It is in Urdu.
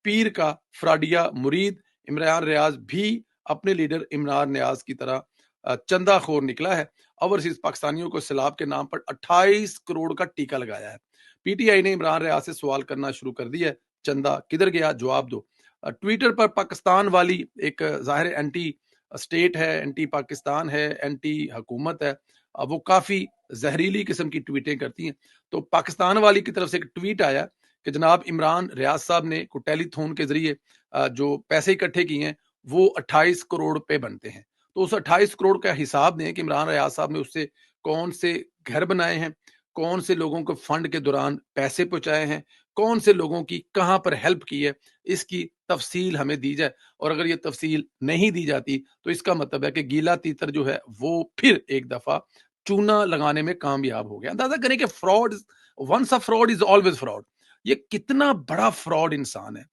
پیر کا فراڈیا مرید عمران ریاض بھی اپنے لیڈر عمران نیاز کی طرح چندہ خور نکلا ہے. اوورسیز پاکستانیوں کو سیلاب کے نام پر 28 کروڑ کا ٹیکہ لگایا ہے. پی ٹی آئی نے عمران ریاض سے سوال کرنا شروع کر دیا ہے, چندہ کدھر گیا, جواب دو. ٹویٹر پر پاکستان والی ایک ظاہر اینٹی اسٹیٹ ہے, اینٹی پاکستان ہے, اینٹی حکومت ہے, وہ کافی زہریلی قسم کی ٹویٹیں کرتی ہیں. تو پاکستان والی کی طرف سے ایک ٹویٹ آیا کہ جناب عمران ریاض صاحب نے کو ٹیلی تھون کے ذریعے جو پیسے اکٹھے کیے ہیں وہ 28 کروڑ پہ بنتے ہیں. تو اس 28 کروڑ کا حساب دیں کہ عمران ریاض صاحب نے اس سے کون سے گھر بنائے ہیں, کون سے لوگوں کو فنڈ کے دوران پیسے پہنچائے ہیں, کون سے لوگوں کی کہاں پر ہیلپ کی ہے, اس کی تفصیل ہمیں دی جائے. اور اگر یہ تفصیل نہیں دی جاتی تو اس کا مطلب ہے کہ گیلا تیتر جو ہے وہ پھر ایک دفعہ چونا لگانے میں کامیاب ہو گیا. اندازہ کریں کہ fraud once a fraud is always fraud. یہ کتنا بڑا فراڈ انسان ہے.